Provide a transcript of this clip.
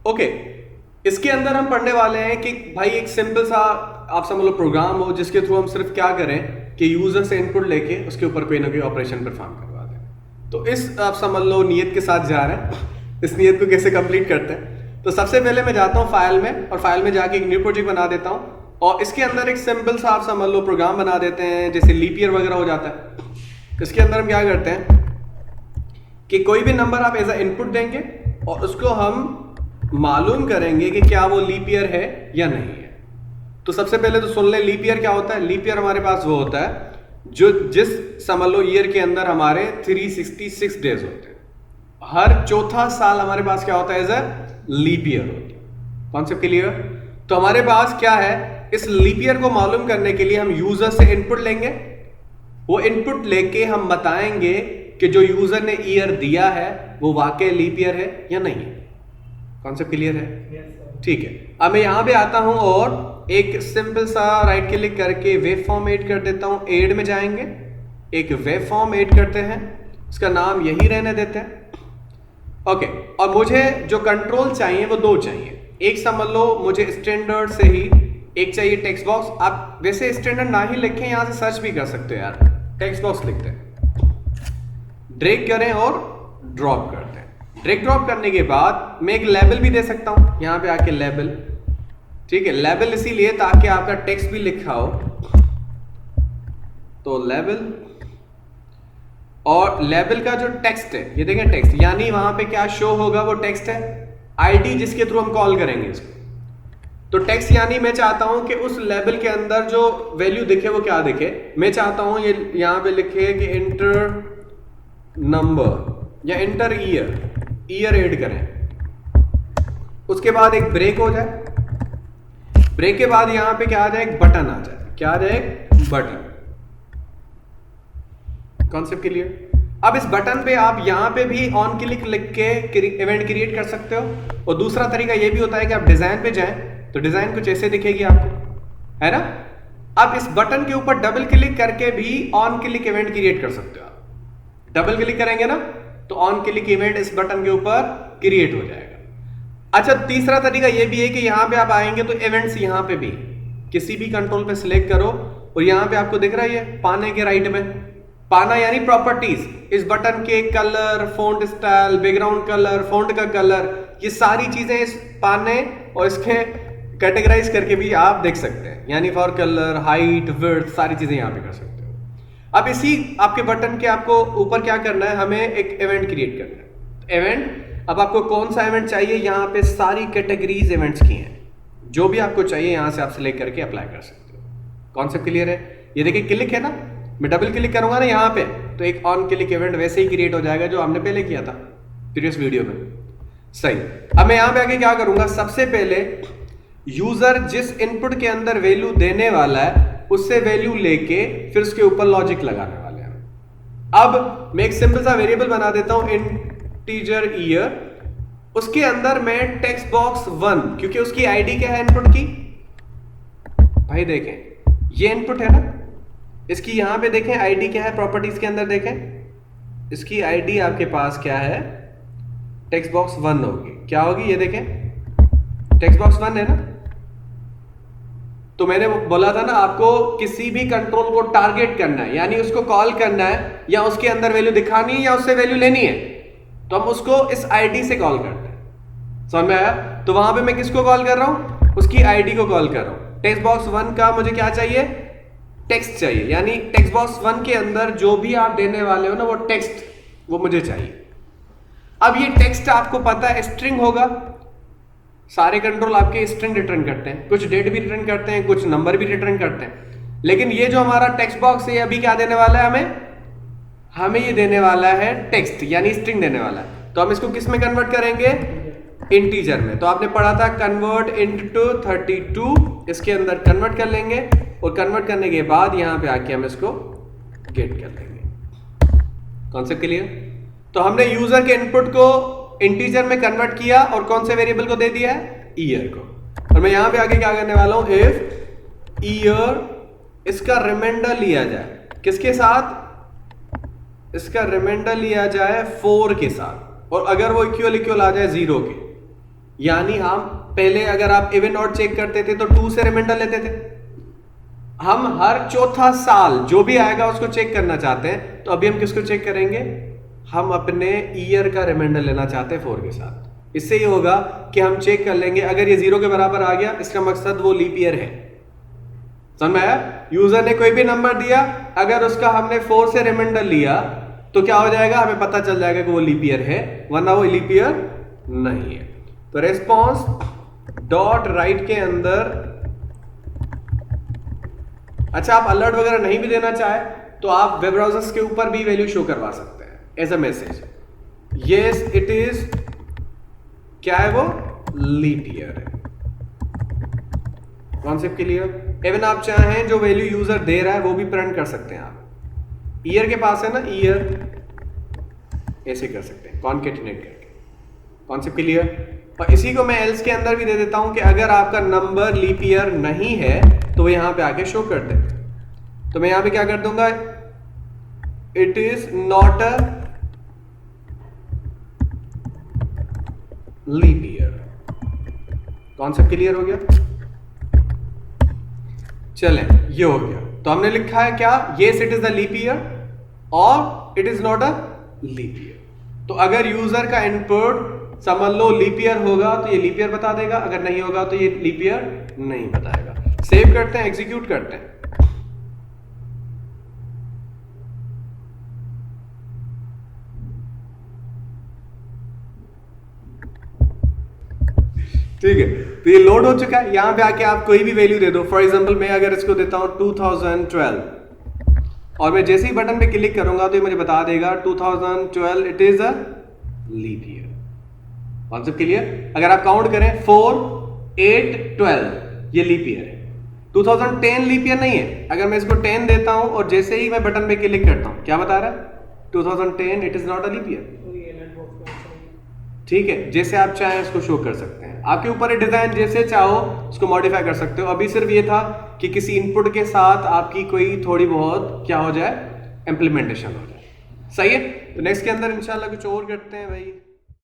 Okay, इसके अंदर हम पढ़ने वाले हैं कि भाई एक सिंपल सा आप समझ लो प्रोग्राम हो जिसके थ्रू हम सिर्फ क्या करें कि यूजर से इनपुट लेके उसके ऊपर कोई ना कोई ऑपरेशन परफॉर्म करवा दें। तो इस आप समझ लो नियत के साथ जा रहे हैं। इस नियत को कैसे कंप्लीट करते हैं, तो सबसे पहले मैं जाता हूँ फाइल में और फाइल में जाके एक न्यू प्रोजेक्ट बना देता हूँ और इसके अंदर एक सिंपल सा आप समझ लो प्रोग्राम बना देते हैं, जैसे लीप ईयर वगैरह हो जाता है। इसके अंदर हम क्या करते हैं कि कोई भी नंबर आप एज अ इनपुट देंगे और उसको हम मालूम करेंगे कि क्या वो लीप ईयर है या नहीं है। तो सबसे पहले तो सुन ले लीप ईयर क्या होता है। लीप ईयर हमारे पास वो होता है जो जिस समझ लो ईयर के अंदर हमारे 366 डेज होते हैं। हर चौथा साल हमारे पास क्या होता है एज अ लीप ईयर होता है। Concept clear? तो हमारे पास क्या है, इस लीप ईयर को मालूम करने के लिए हम यूजर से इनपुट लेंगे। वो इनपुट लेके हम बताएंगे कि जो यूजर ने ईयर दिया है वो वाकई लीप ईयर है या नहीं है। कॉन्सेप्ट क्लियर है? ठीक है। अब मैं यहां पे आता हूं और एक सिंपल सा राइट क्लिक करके वेव फॉर्म ऐड कर देता हूं। ऐड में जाएंगे, एक वेव फॉर्म ऐड करते हैं, इसका नाम यही रहने देते हैं। ओके, और मुझे जो कंट्रोल चाहिए वो दो चाहिए। एक समझ लो मुझे स्टैंडर्ड से ही एक चाहिए टेक्स्ट बॉक्स। आप वैसे स्टैंडर्ड ना ही लिखें, यहां से सर्च भी कर सकते हो यार। टेक्स्ट बॉक्स लिखते हैं, ड्रैग करें और ड्रॉप करते हैं। ड्रैग ड्रॉप करने के बाद मैं एक लेबल भी दे सकता हूं यहां पे आके, लेबल। ठीक है, लेबल इसीलिए ताकि आपका टेक्स्ट भी लिखा हो, तो लेबल। और लेबल का जो टेक्स्ट है ये देखें, टेक्स्ट यानी वहां पे क्या शो होगा वो टेक्स्ट है। आईडी जिसके थ्रू हम कॉल करेंगे इसको, तो टेक्स्ट यानी मैं चाहता हूं कि उस लेबल के अंदर जो वैल्यू दिखे वो क्या दिखे। मैं चाहता हूं ये यहां पे लिखे कि इंटर नंबर या इंटर ईयर, ईयर ऐड करें। उसके बाद एक ब्रेक हो जाए, ब्रेक के बाद यहां पे क्या आ जाए, एक बटन आ जाए। क्या आ जाए? एक बटन। Concept clear? अब इस बटन पे आप यहां पे भी ऑन क्लिक लिख के इवेंट क्रिएट कर सकते हो। और दूसरा तरीका ये भी होता है कि आप डिजाइन पे जाएं तो डिजाइन कुछ ऐसे दिखेगी आपको, है ना। अब इस बटन के ऊपर डबल क्लिक करके भी ऑन क्लिक इवेंट क्रिएट कर सकते हो आप। डबल क्लिक करेंगे ना तो ऑन क्लिक इवेंट इस बटन के ऊपर क्रिएट हो जाएगा। अच्छा, तीसरा तरीका ये भी है कि यहां पे आप आएंगे तो इवेंट्स यहां पे भी किसी भी कंट्रोल पे सिलेक्ट करो और यहां पे आपको दिख रहा है ये पाने के राइट में, पाना यानी प्रॉपर्टीज। इस बटन के colour, font style, background colour, font का कलर, ये सारी चीजें इस पाने और इसके कैटेगराइज करके भी आप देख सकते हैं। यानी फॉर कलर, हाइट, विड्थ, सारी चीजें यहां पे कर सकते हो। अब इसी आपके बटन के आपको ऊपर क्या करना है, हमें एक इवेंट क्रिएट करना है। इवेंट, अब आपको कौन सा इवेंट चाहिए, यहाँ पे सारी कैटेगरीज इवेंट्स की हैं। जो भी आपको चाहिए यहां से आप सिलेक्ट करके अप्लाई कर सकते हो। कॉन्सेप्ट क्लियर है? ये देखिए क्लिक है ना, मैं डबल क्लिक करूंगा ना यहाँ पे तो एक ऑन क्लिक इवेंट वैसे ही क्रिएट हो जाएगा जो हमने पहले किया था प्रीवियस वीडियो में। सही। अब मैं यहाँ पे आके क्या करूंगा, सबसे पहले यूजर जिस इनपुट के अंदर वैल्यू देने वाला है उससे वैल्यू लेके फिर उसके ऊपर लॉजिक लगाने वाले हैं। अब मैं एक सिंपल सा वेरिएबल बना देता हूं इंटीजर ईयर। उसके अंदर मैं टेक्स्ट बॉक्स 1, क्योंकि उसकी आईडी क्या है इनपुट की, भाई देखें ये इनपुट है ना, इसकी यहां पे देखें आईडी क्या है, प्रॉपर्टीज के अंदर देखें इसकी आईडी आपके पास क्या है, टेक्स्ट बॉक्स 1 होगी। क्या होगी ये देखें, टेक्स्ट बॉक्स 1 है ना। तो मैंने बोला था ना आपको किसी भी कंट्रोल को टारगेट करना है, यानी उसको कॉल करना है या उसके अंदर वैल्यू दिखानी है या उससे वैल्यू लेनी है, तो हम उसको इस आईडी से कॉल करते हैं। समझ में आया? तो वहां पे मैं किसको कॉल कर रहा हूं, उसकी आईडी को कॉल कर रहा हूं। टेक्स्ट बॉक्स 1 का मुझे क्या चाहिए, टेक्स्ट चाहिए। यानी टेक्स्ट बॉक्स 1 के अंदर जो भी आप देने वाले हो ना वो टेक्स्ट, वो मुझे चाहिए। अब ये टेक्स्ट आपको पता है स्ट्रिंग होगा, सारे कंट्रोल आपके स्ट्रिंग रिटर्न करते हैं, कुछ डेट भी रिटर्न करते हैं, कुछ नंबर भी रिटर्न करते हैं। लेकिन ये जो हमारा टेक्स्ट बॉक्स है अभी क्या देने वाला है हमें ये देने वाला है टेक्स्ट, यानी स्ट्रिंग देने वाला है। तो हम इसको किस में कन्वर्ट करेंगे, इंटीजर में। तो आपने पढ़ा था कन्वर्ट इनटू 32, इसके अंदर कन्वर्ट कर लेंगे और कन्वर्ट करने के बाद यहां पे आके हम इसको गेट कर लेंगे। Concept clear? तो हमने यूजर के इनपुट को इंटीजर में कन्वर्ट किया और कौन से वेरिएबल को दे दिया है, ईयर को। और मैं यहां पे आके क्या करने वाला हूं, इफ ईयर, इसका रिमाइंडर लिया जाए किसके साथ, इसका रिमाइंडर लिया जाए 4 के साथ, और अगर वो इक्वल आ जाए 0 के, यानी हम पहले अगर आप इवन ऑड चेक करते थे तो 2 से रिमाइंडर लेते थे, हम हर चौथा साल जो भी आएगा उसको चेक करना चाहते हैं, तो अभी हम किसको चेक करेंगे, हम अपने ईयर का रिमाइंडर लेना चाहते हैं 4 के साथ। इससे ये होगा कि हम चेक कर लेंगे, अगर ये 0 के बराबर आ गया इसका मकसद वो लीप ईयर है। समझ में आया? यूजर ने कोई भी नंबर दिया, अगर उसका हमने 4 से रिमाइंडर लिया तो क्या हो जाएगा, हमें पता चल जाएगा कि वो लीप ईयर है, वरना वो लीप ईयर नहीं है। तो रेस्पॉन्स डॉट राइट के अंदर, अच्छा आप अलर्ट वगैरह नहीं भी देना चाहे तो आप वेब ब्राउजर्स के ऊपर भी वैल्यू शो करवा सकते हैं as a message, yes it is, क्या है वो, लीप ईयर है। Concept clear? इवन आप चाहें जो वैल्यू यूजर दे रहा है वो भी प्रिंट कर सकते हैं आप, ईयर के पास है ना ईयर, ऐसे कर सकते हैं कॉन्केटिनेट करके। Concept clear? और इसी को मैं एल्स के अंदर भी दे देता हूं कि अगर आपका नंबर लीप ईयर नहीं है तो वो यहां पे आके शो कर दे। तो मैं यहां पे क्या कर दूंगा, it is not a leap year. Concept clear हो गया? चलें, ये हो गया। तो हमने लिखा है क्या, yes it is the leap year और it is not a leap year. तो अगर यूजर का इनपुट समझ लो लीप ईयर होगा तो ये लीप ईयर बता देगा, अगर नहीं होगा तो ये लीप ईयर नहीं बताएगा। सेव करते हैं, एग्जीक्यूट करते हैं। ठीक है, तो ये लोड हो चुका है। यहां पे आके आप कोई भी वैल्यू दे दो। फॉर एग्जांपल मैं अगर इसको देता हूं 2012 और मैं जैसे ही बटन पे क्लिक करूंगा तो ये मुझे बता देगा 2012 it is a leap year. Concept clear? अगर आप काउंट करें 4, 8, 12 ये लीप ईयर है। 2010 लीप ईयर नहीं है। अगर मैं इसको 10 देता हूं और जैसे ही मैं बटन पे क्लिक करता हूं क्या बता रहा है, 2010 it is not a leap year. ठीक है, जैसे आप चाहें इसको शो कर सकते हैं, आपके ऊपर डिजाइन जैसे चाहो उसको मॉडिफाई कर सकते हो। अभी सिर्फ ये था कि किसी इनपुट के साथ आपकी कोई थोड़ी बहुत क्या हो जाए, इंप्लीमेंटेशन हो जाए। सही है? तो नेक्स्ट के अंदर इंशाल्लाह कुछ और करते हैं भाई।